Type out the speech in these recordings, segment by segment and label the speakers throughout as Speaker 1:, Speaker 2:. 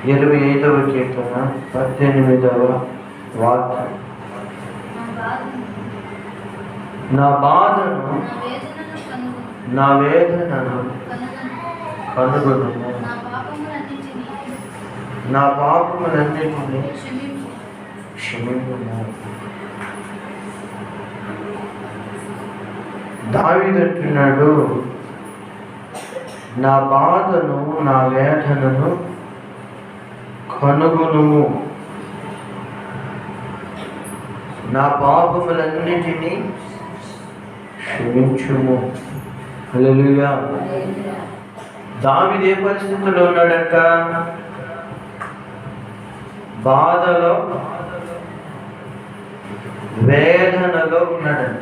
Speaker 1: 25వ కీర్తన 18వ వాక్యం. నా బాధను నా వేదనను కనుగొను, నా పాపములన్నిటినీ క్షమించుము. దావీదు అంటున్నాడు, నా బాధను నా వేదనను కనుగొనుము, నా పాపములన్నిటినీ క్షమించుము. హల్లెలూయా. దావీదు ఏ పరిస్థితిలో ఉన్నాడంట? బాధలో, వేదనలో ఉన్నాడంట.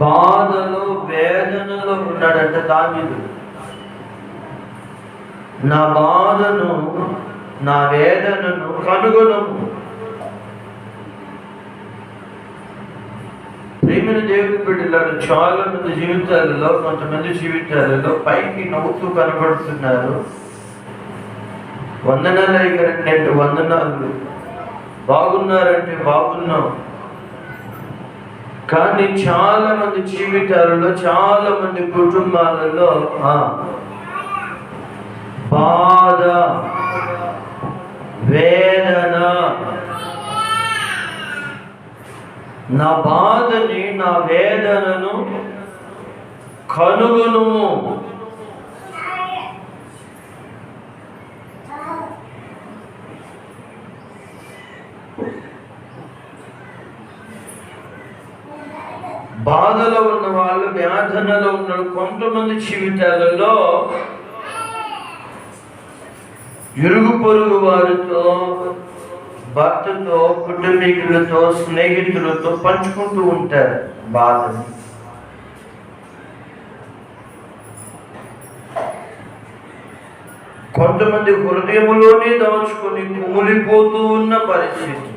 Speaker 1: బాధలో, వేదనలో ఉన్నాడంట దావీదు. నా బాధను నా వేదనను కనుగొనము. ప్రేమైన దేవుని బిడ్డలారు, చాలా మంది జీవితాలలో, కొంతమంది జీవితాలలో పైకి నవ్వుతూ కనబడుతున్నారు. వందనాలు అయ్యారంటే వందనాలు, బాగున్నారంటే బాగున్నాం. కానీ చాలా మంది జీవితాలలో, చాలా మంది కుటుంబాలలో బాధ, వేదన. నా బాధని నా వేదనను కనుగొనుము. బాధలో ఉన్న వాళ్ళు, వేదనలో ఉన్నాడు. కొంతమంది జీవితాలలో ఇరుగు పొరుగు వారితో, భర్తతో, కుటుంబీకులతో, స్నేహితులతో పంచుకుంటూ ఉంటారు బాధని. కొంతమంది హృదయంలోనే దాచుకొని కుమిలిపోతూ ఉన్న పరిస్థితి.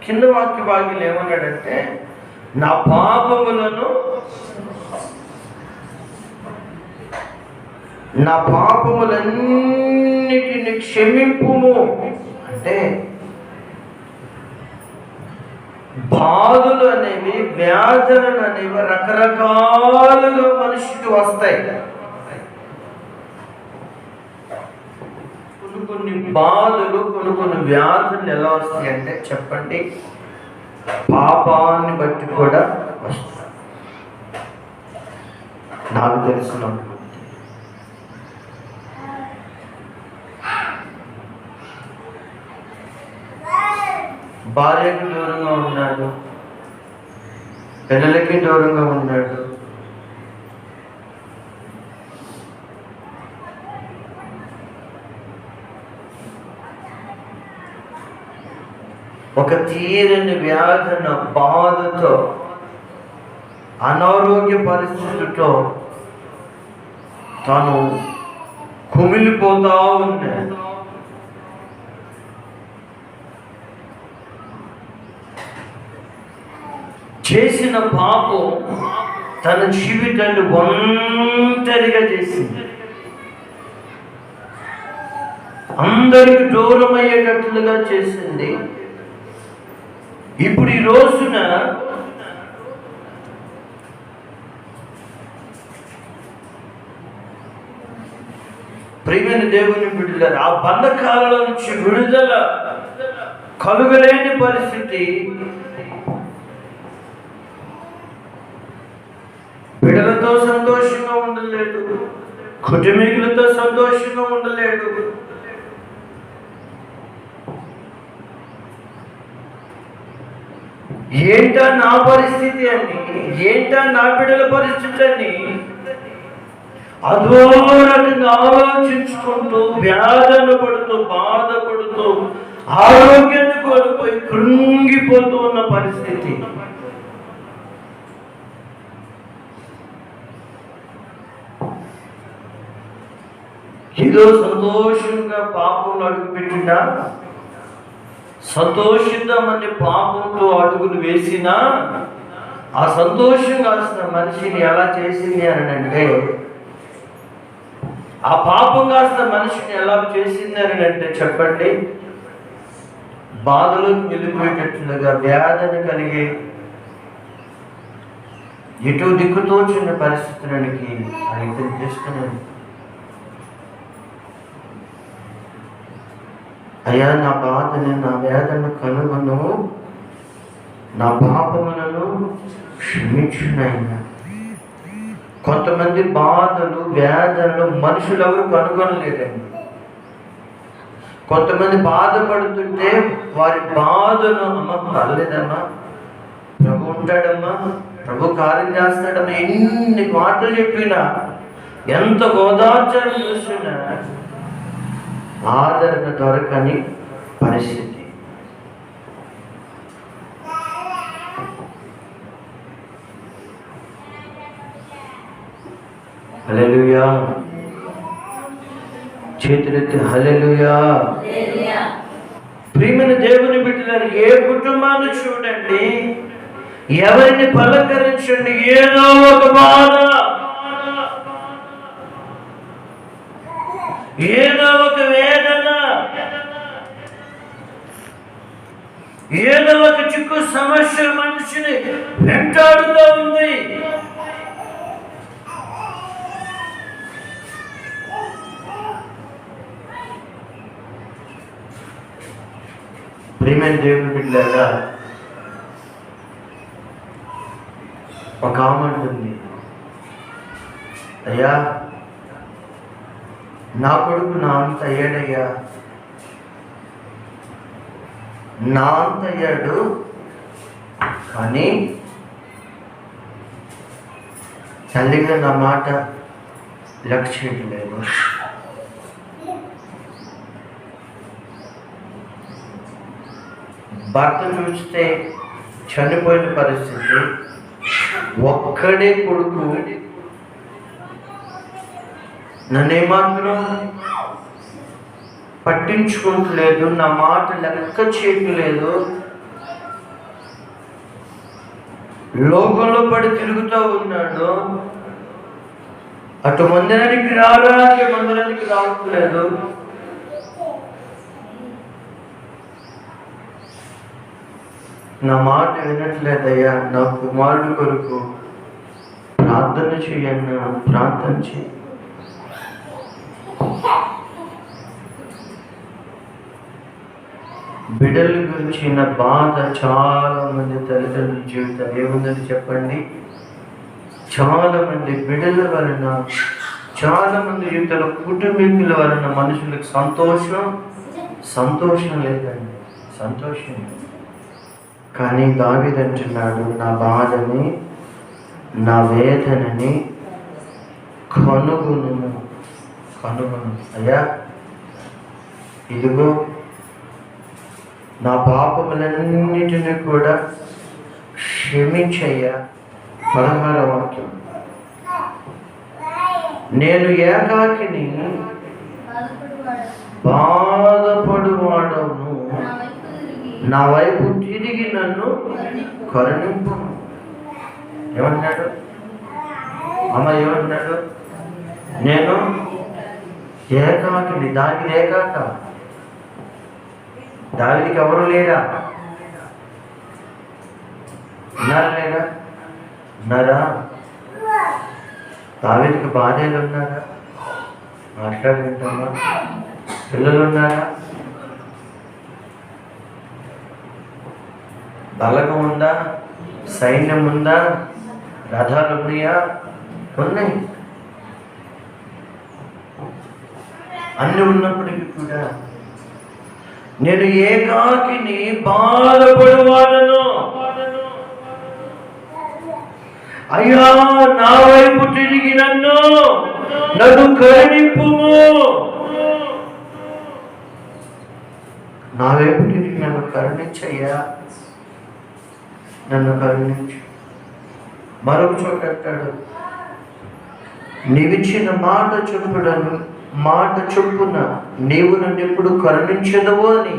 Speaker 1: కింద వాక్య భాగ్యం ఏమన్నాడంటే, నా పాపములను, నా పాపములన్నిటిని క్షమింపుము. అంటే బాధలు అనేవి, వ్యాధులు అనేవి రకరకాలుగా మనిషికి వస్తాయి. కొన్ని బాధలు, కొన్ని వ్యాధులు ఎలా వస్తాయి అంటే చెప్పండి, పాపాన్ని బట్టి కూడా వస్తాయి. నాకు తెలిసినప్పుడు భార్యకి దూరంగా ఉన్నాడు, పిల్లలకి దూరంగా ఉన్నాడు, ఒక తీరని వ్యాధన, బాధతో, అనారోగ్య పరిస్థితితో తాను కుమిలిపోతా ఉన్నాడు. చేసిన పాపం తన జీవితాన్ని ఒంటరిగా చేసింది. అందరికి దూరం అయ్యేటట్లుగా చేసింది. ఇప్పుడు ఈ రోజున ప్రియమైన దేవుని బిడ్డలారా, ఆ బంధకాల నుంచి విడుదల కలుగలేని పరిస్థితి. బిడ్డలతో సంతోషంగా ఉండలేడు, కుటుంబీకులతో సంతోషంగా ఉండలేడు. ఏంటా నా పరిస్థితి అని, ఏంటా నా బిడ్డల పరిస్థితి అని అదో రకంగా ఆలోచించుకుంటూ, వేదన పడుతూ, బాధపడుతూ, ఆరోగ్యాన్ని కోల్పోయి కృంగిపోతూ ఉన్న పరిస్థితి. ఏదో సంతోషంగా పాపంలో అడుగుపెట్టినా సంతోషిద్దామని పాపంతో అడుగులు వేసినా ఆ సంతోషం కాసిన మనిషిని ఎలా చేసింది అని అంటే, ఆ పాపం కాసిన మనిషిని ఎలా చేసింది అని అంటే చెప్పండి, బాధలోకి వెళ్ళిపోయేటట్లుగా వ్యాధిని కలిగి ఎటు దిక్కుతోచిన పరిస్థితులకి ఆయన చేసుకున్నాను. అయ్యా, నా బాధని, నా వేదన కనుగొను, నా పాపములను క్షమించునైనా. కొంతమంది బాధలు, వేదనలు మనుషులు ఎవరు కనుగొనలేదండి. కొంతమంది బాధపడుతుంటే వారి బాధను, అమ్మ పర్లేదమ్మా, ప్రభు ఉంటాడమ్మా, ప్రభు కార్యం చేస్తాడమ్మా, ఎన్ని మాటలు చెప్పినా, ఎంత గోదార్చని చూసినా ఆదరణ దొరకని పరిస్థితి. హల్లెలూయా, చేతులెత్తి హల్లెలూయా. ప్రియమైన దేవుని బిడ్డలారా, ఏ కుటుంబాన్ని చూడండి, ఎవరిని పలకరించండి, ఏదో ఒక బాధ, ఏదో ఒక వేదన, ఏదో ఒక చిక్కు సమస్య మనిషిని వెంటాడుతూ ఉంది. ప్రియమైన దేవుని బిడ్డలారా, ఒక ఆమె ఉంటుంది, అయ్యా నా కొడుకు నా అంత అయ్యాడయ్యా, నా అంత అయ్యాడు, కానీ తల్లిగా నా మాట లక్ష్య చేయట్లేదు. భర్త చూస్తే చనిపోయిన పరిస్థితి, ఒక్కడే కొడుకు, నన్నేమాత్రం పట్టించుకోవట్లేదు, నా మాట లెక్క చేయట్లేదు, లోకంలో పడి తిరుగుతూ ఉన్నాడు, అటు మందిరానికి రారా, అటు మందిరానికి రావట్లేదు. నా మాట వినట్లేదయ్యా, నా కుమారుడు కొరకు ప్రార్థన చేయన్నా, ప్రార్థన చేయి. బిడ్డల గురించిన బాధ చాలా మంది తల్లిదండ్రుల జీవితం ఏముందని చెప్పండి. చాలా మంది బిడ్డల వలన, చాలా మంది జీవితాల కుటుంబీకుల వలన మనుషులకు సంతోషం లేదండి, సంతోషం. కానీ దావీదు అంటున్నాడు, నా బాధని, నా వేదనని కనుగొను. అయ్యా, ఇదిగో నా పాపములన్నిటిని కూడా క్షమించయ్యా. 16వ వాక్యం, నేను ఏకాకిని, బాధపడువాడను, నా వైపు తిరిగి నన్ను కరుణింపు. ఏమన్నాడు అమ్మ, ఏమన్నాడు? నేను ఏకాకిని. దానికి ఏకాక, దానికి ఎవరు లేరా? ఉన్నారా? దావీదుకి భార్యలు ఉన్నారా? మాట్లాడుకుంటామా? పిల్లలు ఉన్నారా? బలగం ఉందా? సైన్యం ఉందా? రథాలు ఉన్నాయా? ఉన్నాయి. అన్ని ఉన్నప్పటికీ కూడా నేను ఏకాకిని, బాధపడువాడను, అయ్యా నా వైపు తిరిగి నన్ను కరుణింపుము. నా వైపు తిరిగి నన్ను కరుణించయ్యా, నన్ను కరుణించు. మరొక చోట అంటాడు, నీవిచ్చిన మాట చొప్పున నీవు నన్ను ఎప్పుడు కరుణించదవు అని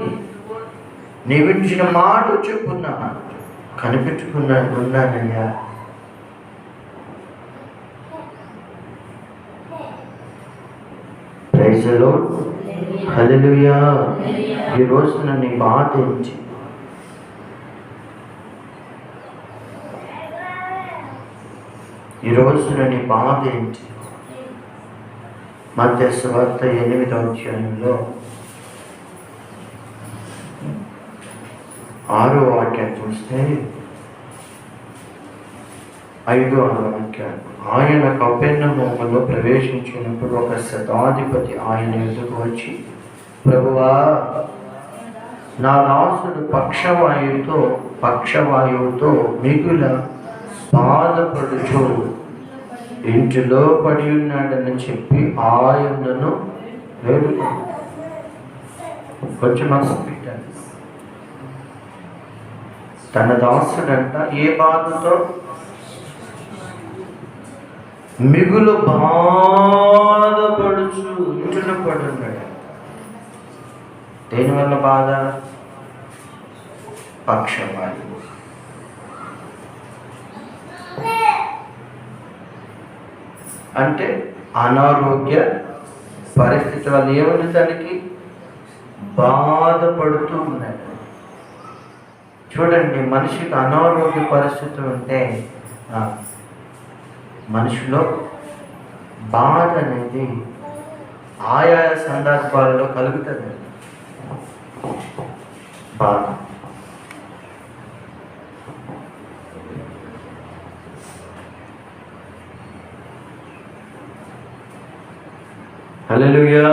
Speaker 1: నీవిచ్చిన మాట చెప్పున్నా ఉన్నానయ్యా. ప్రైజ్ ది లార్డ్, హల్లెలూయా. ఈ రోజున నీ బాధ ఏంటి? ఈ రోజున నీ బాధ ఏంటి? మత్తయి సువార్త 8వ అధ్యాయంలో 6వ వాక్యాన్ని చూస్తే 5, 6 వాక్యాలు. ఆయన కపెర్నహూములో ప్రవేశించినప్పుడు ఒక శతాధిపతి ఆయన ఎదుగు వచ్చి, ప్రభువా, నా దాసుడు పక్షవాయువుతో మిగుల బాధపడుచు ఇంటిలో పడి ఉన్నాడని చెప్పి ఆయనను వేడుకున్నాడు. కొంచెం మనసు పెట్టాను. తన దాసుడంట ఏ బాధతో? మిగులు బాధపడుచు ఇంటిలో పడి ఉన్నాడు. దేనివల్ల బాధ? పక్షవాయువు. అంటే అనారోగ్య పరిస్థితి వల్ల ఏముంది? దానికి బాధపడుతూ ఉన్నాడు. చూడండి, మనిషికి అనారోగ్య పరిస్థితులు ఉంటే మనిషిలో బాధ అనేది ఆయా సందర్భాలలో కలుగుతుంది. బాధ హల్లెలూయా,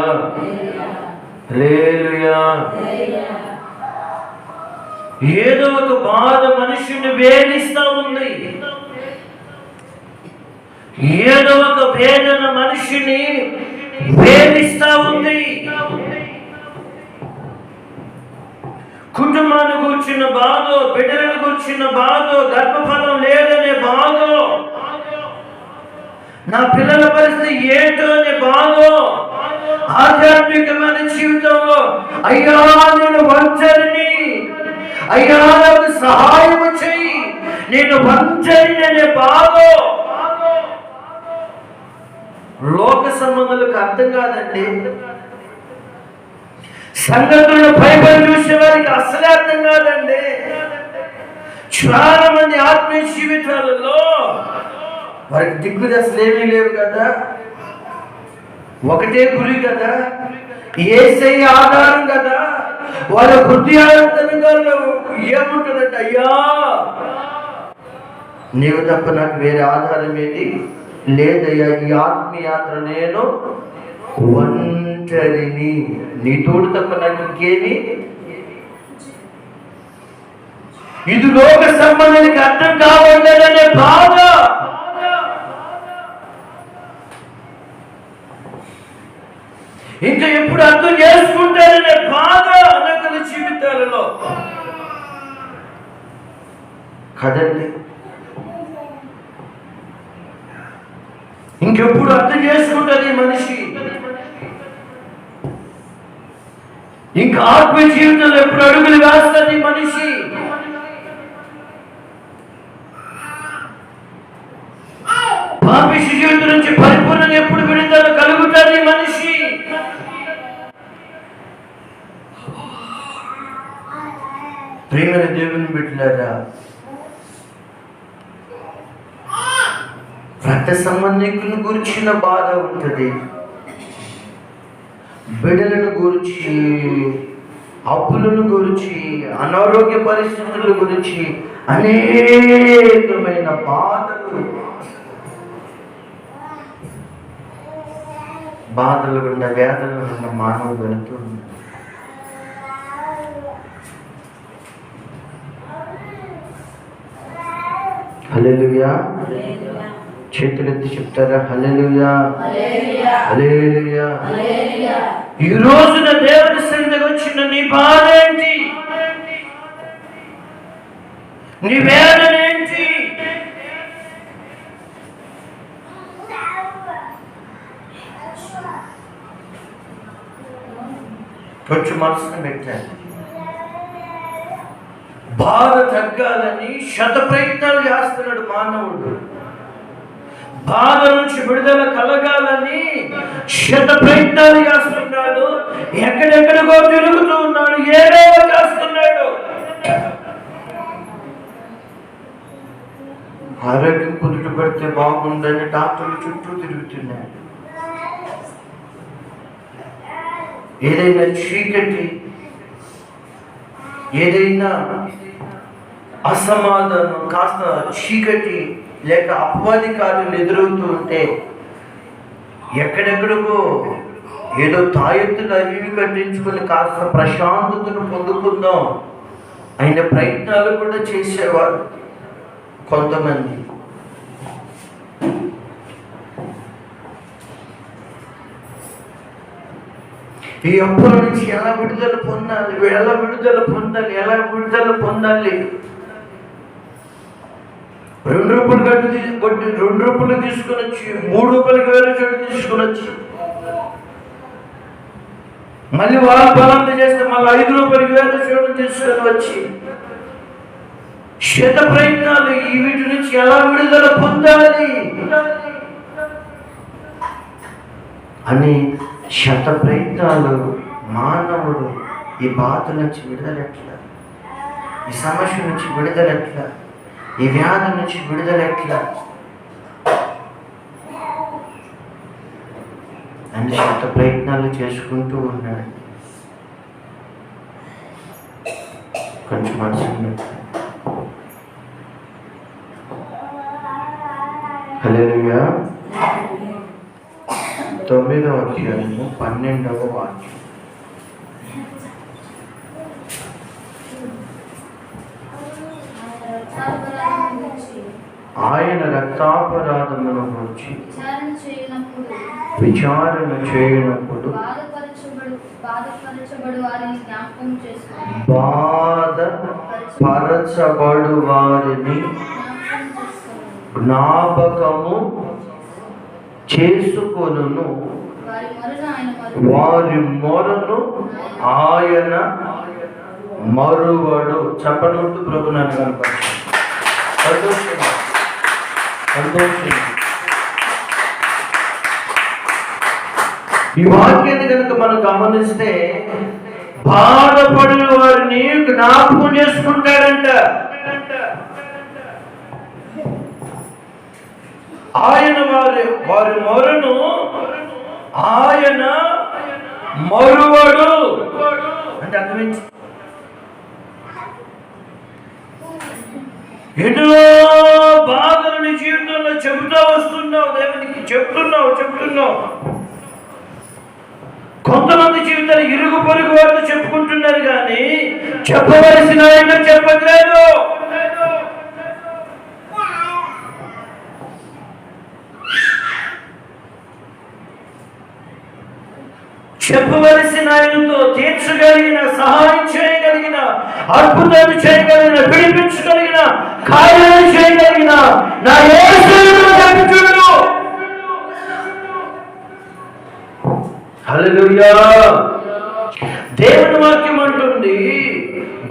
Speaker 1: హల్లెలూయా. ఏదో ఒక బాధ మనుషుని వేధిస్తూ ఉంది. ఏదో ఒక వేదన మనిషిని వేధిస్తూ ఉంది. కుటుంబాన్ని కూర్చున్న బాధ, బిడ్డలను కూర్చున్న బాధ, గర్భఫలం లేదనే బాధ, నా పిల్లల పరిస్థితి ఏంటో అనే బాధ, ఆధ్యాత్మికమైన జీవితంలో అయ్యా నేను ఒంటరిని, అయ్యా నాకు సహాయం చెయ్యి, నేను ఒంటరిని అనే బాధ. లోక సంబంధాలకు అర్థం కాదండి. సంగతులను భయపడి చూసే వారికి అసలే అర్థం కాదండి. చాలా మంది ఆత్మీయ జీవితాలలో వారికి దిక్కులు అసలు ఏమీ లేవు కదా. ఒకటే గురి కదా, యేసయ్య ఆధారం కదా. వాళ్ళ హృదయాలంతరంగా ఏముంటుందంటే, అయ్యా నీవు తప్ప నాకు వేరే ఆధారం ఏది లేదయ్యా. ఈ ఆత్మయాత్ర నేను ఒంటరిని, నీ తోడు తప్ప నాకు ఇంకేమి. ఇది లోక సంబంధానికి అర్థం కావద్దనే బాధ. ఇంకా ఎప్పుడు అర్థం చేసుకుంటారనే బాధ అనేక జీవితాలలో కదండి. ఇంకెప్పుడు అర్థం చేసుకుంటుంది మనిషి? ఇంకా ఆత్మ జీవితంలో ఎప్పుడు అడుగులు వేస్తుంది మనిషి? పాపిష్టి జీవితం నుంచి పరిపూర్ణంగా ఎప్పుడు విడుదల కలుగుతుంది మనిషి? ప్రేమల దేవుని బిడ్డలారా, రక్త సంబంధికులను గురించిన బాధ ఉంటుంది, బిడ్డలను గురించి, అప్పులను గురించి, అనారోగ్య పరిస్థితుల గురించి అనేకమైన బాధలు గుండా, వేదనలు గుండా మానవుడు వెళుతూ ఉన్నాడు. హల్లెలూయా. చేతులెత్తి చెప్తారా హల్లెలూయా, హల్లెలూయా. ఈ రోజున దేవుని సన్నిధికి వచ్చిన నీ బాధ ఏంటి? నీ వేదన ఏంటి? కొంచెం మనసును పెట్టాను. బాధ తగ్గాలని శత ప్రయత్నాలు చేస్తున్నాడు మానవుడు. బాధ నుంచి విడుదల కలగాలని శత ప్రయత్నాలు చేస్తున్నాడు. ఎక్కడెక్కడికో తిరుగుతూ ఉన్నాడు, ఏదో చేస్తున్నాడు. ఆరోగ్యం కుదుట పడితే బాగుందని డాక్టర్లు చుట్టూ తిరుగుతున్నాడు. ఏదైనా చీకటి, ఏదైనా అసమాధానం, కాస్త చీకటి లేక అపవాది కార్యాలు ఎదురవుతూ ఉంటే ఎక్కడెక్కడికో ఏదో తాయెత్తులు అవి కట్టించుకొని కాస్త ప్రశాంతతను పొందుకుందాం అయిన ప్రయత్నాలు కూడా చేసేవారు కొంతమంది. ఈ అప్పుల నుంచి ఎలా విడుదల పొందాలి, ఎలా విడుదల పొందాలి, ఎలా విడుదల పొందాలి? 2 రూపాయలు కొట్టి 2 రూపాయలు తీసుకుని వచ్చి 3 రూపాయలకి వేరే చోటు తీసుకుని వచ్చి మళ్ళీ వాళ్ళు బలంగా చేస్తే మళ్ళీ 5 రూపాయలకి వేరే చోటు తీసుకొని వచ్చి శత ప్రయత్నాలు. ఈ వీటి నుంచి ఎలా విడుదల పొందాలి అని శత ప్రయత్నాలు. మానవుడు ఈ బాధ నుంచి విడుదలెట్లా, ఈ సమస్య నుంచి విడుదలెట్లా, ఈ వ్యాధి నుంచి విడుదలెట్లా అని శత ప్రయత్నాలు చేసుకుంటూ ఉన్నాడు. కొంచెం మనసు హల్లెలూయా. 9వ అధ్యాయము 12వ వాక్యం. ఆయన రక్తాపరాధమును గురించి విచారణ చేయనప్పుడు బాధపరచబడు వారిని జ్ఞాపకము చేసుకొనును, వారి మొరను ఆయన మరువడు. చెప్పనుంటూ ప్రభు నన్ను కనపడతాడు. ఈ వాక్యాన్ని కనుక మనం గమనిస్తే బాధపడిన వారిని జ్ఞాపకం చేసుకుంటాడంట. ఆయన వారి మొరను ఆయన మరువడు అంటే అర్థమైంది. ఎన్నో బాధలని జీవితంలో చెబుతూ వస్తున్నావు, దేవునికి చెప్తున్నావు. కొంతమంది జీవితాలు ఇరుగు పొరుగు వారితో చెప్పుకుంటున్నారు, కానీ చెప్పవలసిన ఆయన చెప్పట్లేదు. చెప్పవలసిన ఆయనతో తీర్చగలిగిన, సహాయం చేయగలిగిన, అద్భుతాలు చేయగలిగిన, విడిపించగలిగిన, కార్యాలు చేయగలిగిన నా యేసును చెప్పుచుండు. హల్లెలూయా. దేవుని వాక్యం అంటుంది,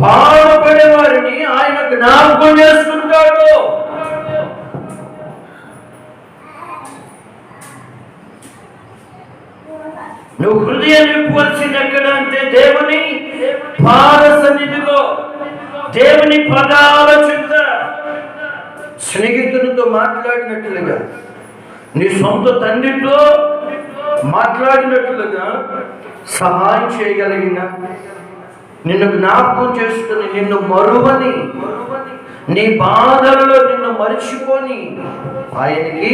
Speaker 1: బాధపడే వారిని ఆయన జ్ఞాపకం చేసుకుంటాడు. నువ్వు హృదయం నింపవలసింది ఎక్కడ అంటే దేవుని పాద సన్నిధిలో, దేవుని పదాల చింత. స్నేహితునితో మాట్లాడినట్లుగా, నీ సొంత తండ్రితో మాట్లాడినట్లుగా సహాయం చేయగలిగిన, నిన్ను జ్ఞాపకం చేసుకుని, నిన్ను మరువని, నీ బాధలలో నిన్ను మరిచిపోని ఆయనకి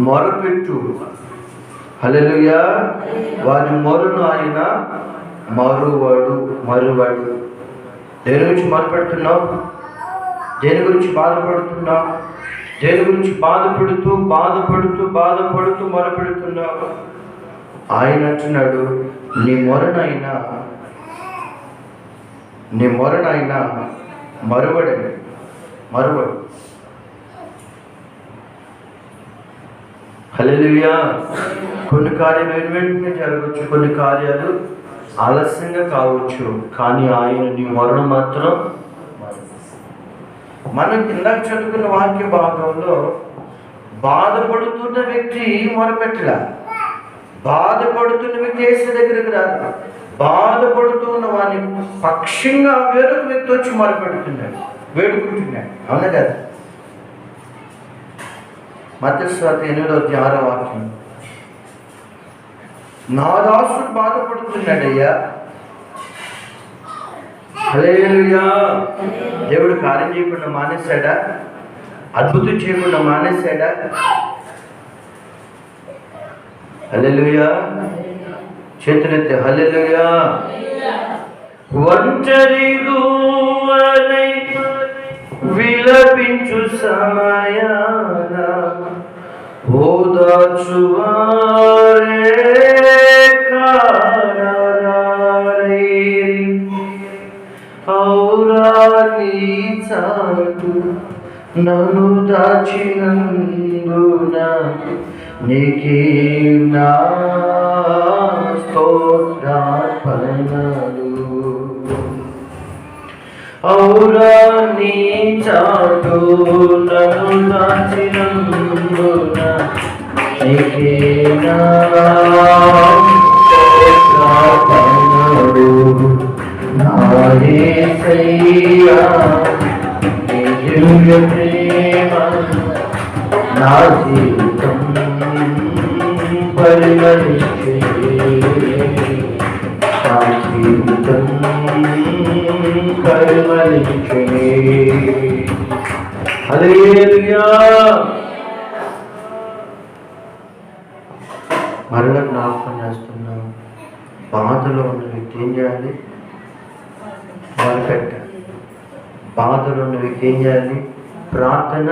Speaker 1: మొరపెట్టు. హల్లెలూయా. వారి మొరను ఆయన మరువడు. దేని గురించి మొరపెడుతున్నావు? దేని గురించి బాధపడుతున్నావు? దేని గురించి బాధపడుతూ మొరపెడుతున్నావు? ఆయన అంటున్నాడు, నీ మొరనైనా మరువడు. హల్లెలూయా. కొన్ని కార్యాలు వెంటనే జరగవచ్చు, కొన్ని కార్యాలు ఆలస్యంగా కావచ్చు, కానీ ఆయన నీ మొరను మాత్రం మనం ఇందాక చదువుకున్న వాక్య భాగంలో బాధపడుతున్న వ్యక్తి మొరపెట్టల, బాధపడుతున్న వ్యక్తి యేసు దగ్గరికి రాదు, బాధపడుతున్న వాని పక్షంగా వేరొక వ్యక్తి వచ్చి మొరపెడుతున్నాడు, వేడుకుంటున్నాడు. అవునా కదా? మత్తయి సువార్త 8:6 వాక్యం, నా దాసుడు బాధపడుతున్నాడయ్యా. హల్లెలూయా. దేవుడు కార్యం చేయకుండా మానేశాడా? అద్భుతం చేయకుండా మానేశాడా? హల్లెలూయా. చేతులెత్తి హల్లెలూయా. ఒంటరి గువ్వలై విలపించు సమయాన ఓదార్చువారే కారారైరి, ఔరా నీ చాటు నన్ను దాచినందున నీకే నా స్తోత్రార్పణలు. ఔరా నీ చాటు నన్ను దాచినందున నీకే నా స్తోత్రార్పణలు. నా యేసయ్యా నీ దివ్య ప్రేమ నా జీవితం పరిమళించే, నా జీవితం పరిమళించే. హల్లెలూయా. మరలా జ్ఞాపకం చేస్తున్నాం, బాధలో ఉన్న వ్యక్తి ఏం చేయాలి? మొరపెట్టాలి. బాధలో ఉన్న వ్యక్తి ఏం చేయాలి? ప్రార్థన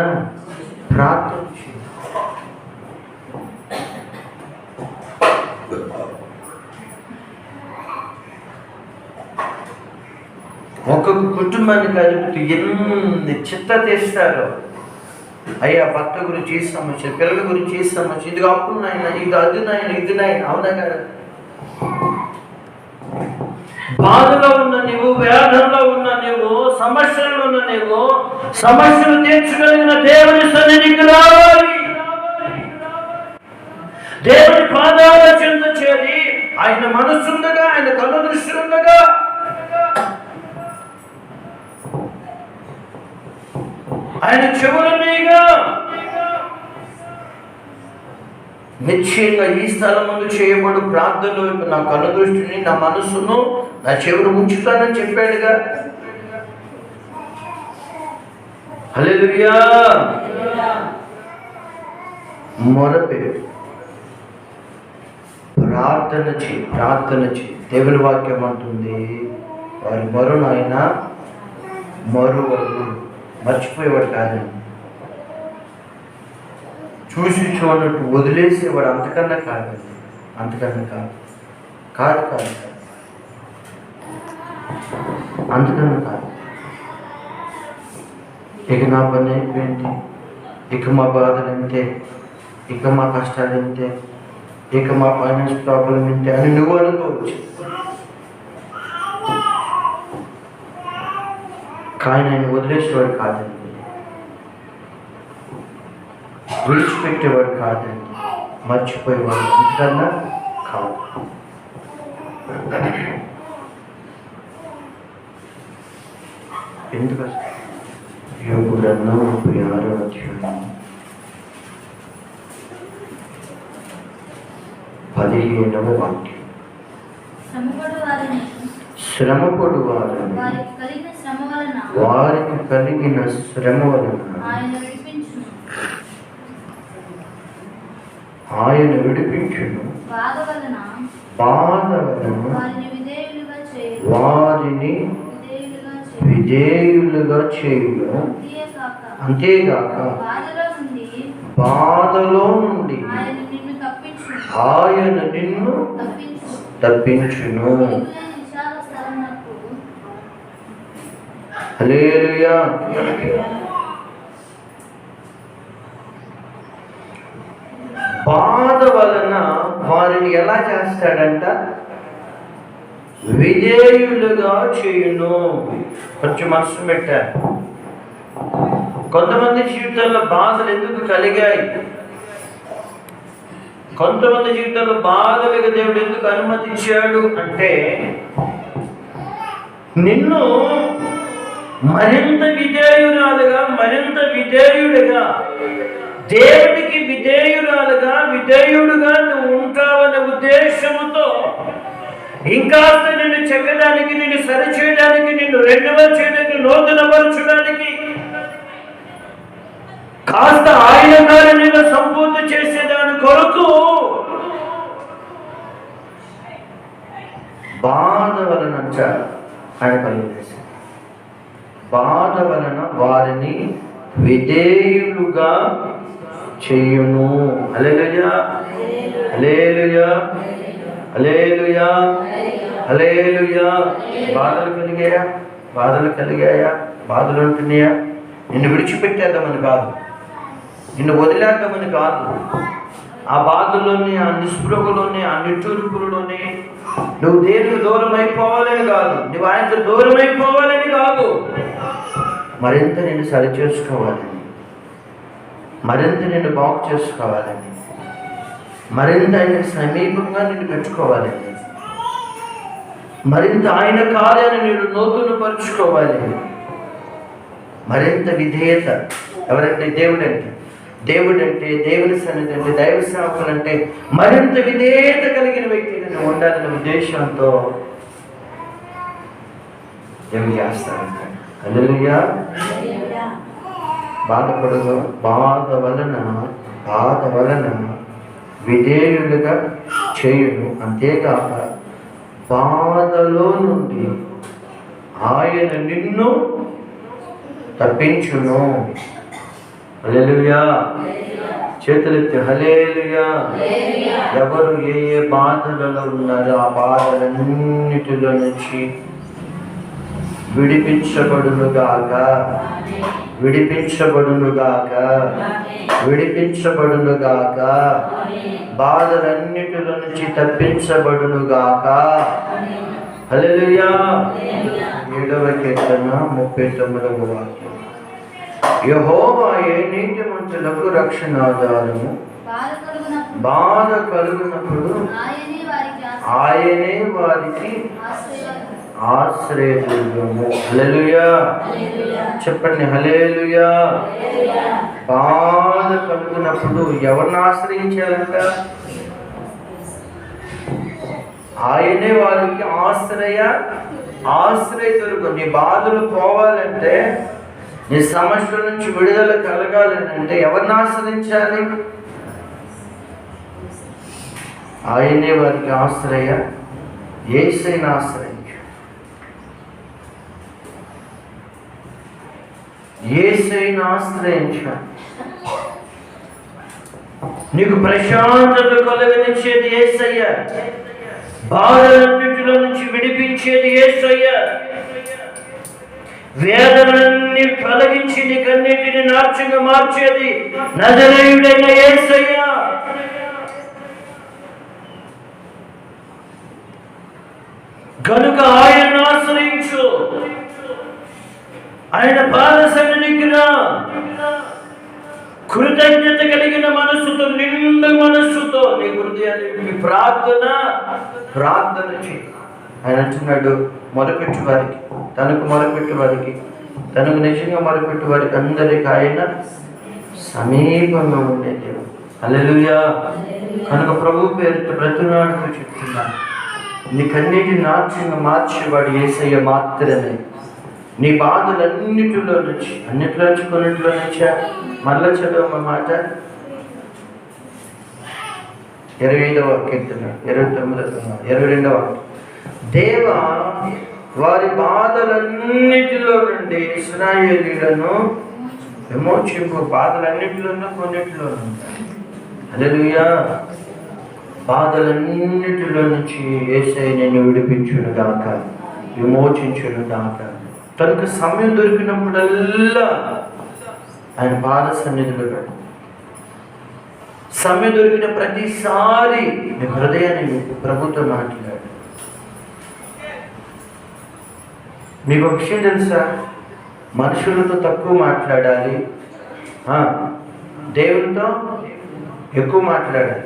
Speaker 1: చేయాలి. ఒక్కొక్క కుటుంబాన్ని కలిపి ఎన్ని చిత్త తీస్తారో. అయ్యా భర్త గురించి ఈ సమస్య, పిల్లల గురించి ఈ సమస్య, ఇది అప్పుడు నాయన, ఇది అది నాయన, ఇది నాయన. అవునా కదా? బాధలో ఉన్న నీవు, వేదనలో ఉన్న నీవు, సమస్యల్లో ఉన్న నీవు, సమస్యలు తీర్చగలిగిన దేవుని సన్నిధికి రావాలి. దేవుని పాదాల చెంత చేరి ఆయన మనస్సుండగా, ఆయన కళ్ళు దృష్టి ఉండగా, ఆయన చెవులనేగా నిశ్చయంగా ఈ స్థలం ముందు చేయబడు ప్రార్థనలో నా కళ్ళ దృష్టిని, నా మనస్సును, నా చెవులు ఉంచుతానని చెప్పాడుగా. హల్లెలూయా. మొరపెట్టు, ప్రార్థన చేయి. దేవుని వాక్యం అంటుంది, వారి మరును ఆయన మరువడు, మర్చిపోయేవాడు కాదండి. చూసి చూడట్టు వదిలేసేవాడు అంతకన్నా కాదండి, అంతకన్నా కాదు, అంతకన్నా కాదు. ఇక నా పని అయిపోయింది, ఇక మా బాధలు ఎంతే, ఇక మా కష్టాలు ఎంతే, ఇక మా ఫైనాన్స్ ప్రాబ్లం ఏంటి అని నువ్వు అనుకోవచ్చు. కానీ ఆయన వదిలేసేవాడు కాదండి, విడిచిపెట్టేవాడు కాదండి, మర్చిపోయేవాడు అంతకన్నా కాదు. ఎందుకు యోగు గ్రంథం 36వ అధ్యాయం 15వ వాక్యం. శ్రమపడు వారిని వారికి కలిగిన శ్రమ వలన ఆయన విడిపించును, బాధ వలన వారిని విధేయులుగా చేయును. అంతేగాక బాధలో నుండి ఆయన నిన్ను తప్పించును. హల్లెలూయా. బాధ వలన వారిని ఎలా చేస్తాడంట? విధేయులుగా చేయును. కొంచెం మనసు పెట్టారు. కొంతమంది జీవితాల్లో బాధలు ఎందుకు కలిగాయి? కొంతమంది జీవితాల్లో బాధలుగా దేవుడు ఎందుకు అనుమతించాడు అంటే, నిన్ను మరింత విధేయురాలుగా, మరింత విధేయుడిగా, దేవుడికి విధేయురాలుగా, విధేయుడుగా నువ్వు ఉంటావనే ఉద్దేశంతో, ఇంకాస్త నిన్ను చెక్కడానికి, నిన్ను సరిచేయడానికి, నిన్ను రెన్యువల్ చేయడానికి, నూతనపరచడానికి, కాస్త ఆయన కార్యంగా సంపూర్తి చేసేదాని కొరకు బాధ వలన ఆయన పనిచేశారు. బాధ వలన వారిని విధేయులుగా చేయును. హల్లెలూయా, హల్లెలూయా, హల్లెలూయా, హల్లెలూయా. బాధలు కలిగాయా? బాధలు కలిగాయా? బాధలు ఉంటున్నాయా? నిన్ను విడిచిపెట్టేద్దామని కాదు, నిన్ను వదిలేద్దామని కాదు. ఆ బాధల్లోని, ఆ నిస్పృహలోని, ఆ నిట్టూర్పులలోని నువ్వు దేవునికి దూరం అయిపోవాలని కాదు, నువ్వు ఆయనతో దూరం అయిపోవాలని కాదు, మరింత నిన్ను సరి చేసుకోవాలని, మరింత నిన్ను బాగు చేసుకోవాలని, మరింత ఆయన సమీపంగా నిన్ను పెట్టుకోవాలని, మరింత ఆయన కార్యాన్ని నేను నూతనపరుచుకోవాలి. మరింత విధేయత. ఎవరంటే దేవుడంటే, దేవుడంటే, దేవుని సన్నిధి అంటే, దైవ సేవకులు అంటే మరింత విధేయత కలిగిన వ్యక్తిగా నువ్వు ఉండాలనే ఉద్దేశంతో ఏం చేస్తారంటే, హల్లెలూయా. బాధపడదు, బాధ వలన విధేయులుగా చేయును. అంతేకాక బాధలో నుండి ఆయన నిన్ను తప్పించును. హల్లెలూయా. చేతులెత్తి హల్లెలూయా. ఎవరు ఏ ఏ బాధలలో ఉన్నారో ఆ బాధలన్నిటిలో నుంచి విడిపించబడునుగాక, విడిపించబడునుగాక, విడిపించబడునుగాక, బాధలన్నిటిలో నుంచి తప్పించబడునుగాక. హల్లెలూయా. 7వ కీర్తన 39వ వాక్యం. యెహోవాయే నీతిమంతులకు రక్షణాధారము, బాధ కలుగునప్పుడు ఆయనే వారికి ఆశ్రయదుర్గము. హల్లెలూయా. చెప్పండి హల్లెలూయా. బాధ కలుగునప్పుడు ఎవరిని ఆశ్రయించాలంట? ఆయనే వారికి ఆశ్రయదుర్గం. నీ బాధలు పోవాలంటే, నీ సమస్యల నుంచి విడుదల కలగాలని అంటే ఎవరిని ఆశ్రయించాలి? ఆయనే వారికి ఆశ్రయ. యేసయ్యను ఆశ్రయించు, యేసయ్యను ఆశ్రయించు. నీకు ప్రశాంతత కలుగనిచ్చేది యేసయ్య, బాధలన్నిటిలో నుంచి విడిపించేది యేసయ్య, వేదనలన్నీ తొలగించి నీకన్నిటిని నాట్యంగా మార్చేది నజరేయుడైన యేసయ్య. కనుక ఆయన ఆశ్రయించు, ఆయన పాద సన్నిధికి రా. కృతజ్ఞత కలిగిన మనస్సుతో, నిండు మనస్సుతో నీ హృదయాన్ని ప్రార్థన చేయి. ఆయన అంటున్నాడు, మొరపెట్టు వారికి, తనకు మొరపెట్టు వారికి, తనకు నిజంగా మొరపెట్టు వారికి అందరికి ఆయన సమీపంగా ఉండే దేవుడు. హల్లెలూయా. కనుక ప్రభు పేరుతో బ్రతునాడుతూ చెప్తున్నాను, నీకన్నిటిని నాట్యంగా మార్చేవాడు యేసయ్య మాత్రమే. నీ బాధలన్నిటిలో నుంచి, అన్నిట్లో నుంచి, కొన్నింటిలో నుంచా. మళ్ళా చదువు మాట 25వ కీర్తన 22వ. దేవ, వారి బాధలన్నిటిలో నుండి ఇశ్రాయేలీయులను విమోచింపు. బాధలన్నిటిలోనూ, కొన్నిటిలో ఉంటాయి. హల్లెలూయా. బాధలన్నిటిలో నుంచి యేసయ్య నిన్ను విడిపించును గాక, విమోచించును గాక. కనుక సమయం దొరికినప్పుడల్లా ఆయన పాద సన్నిధిలో పెట్టు. సమయం దొరికిన ప్రతిసారి నీ హృదయాన్ని ప్రభుత్వం మాట్లాడు. మీకు ఒక విషయం తెలుసా? మనుషులతో తక్కువ మాట్లాడాలి, దేవునితో ఎక్కువ మాట్లాడాలి.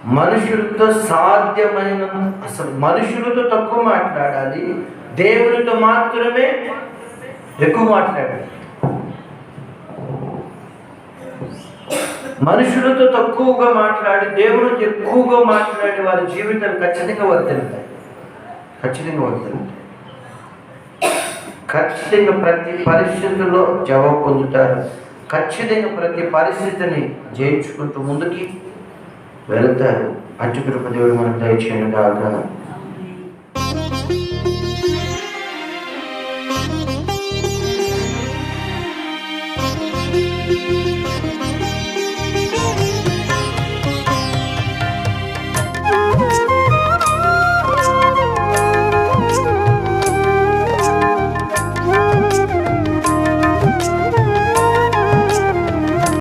Speaker 1: మనుషులతో సాధ్యమైన, అసలు మనుషులతో తక్కువ మాట్లాడాలి, దేవునితో మాత్రమే ఎక్కువ మాట్లాడాలి. మనుషులతో తక్కువగా మాట్లాడి దేవునితో ఎక్కువగా మాట్లాడే వారి జీవితాలు ఖచ్చితంగా వర్తిల్లుతాయి. ఖచ్చితంగా ప్రతి పరిస్థితుల్లో జవాబు పొందుతారు. ఖచ్చితంగా ప్రతి పరిస్థితిని జయించుకుంటూ ముందుకి వెళతారు. అటు కృప దేవుడు మనకు దయచేయను గాక.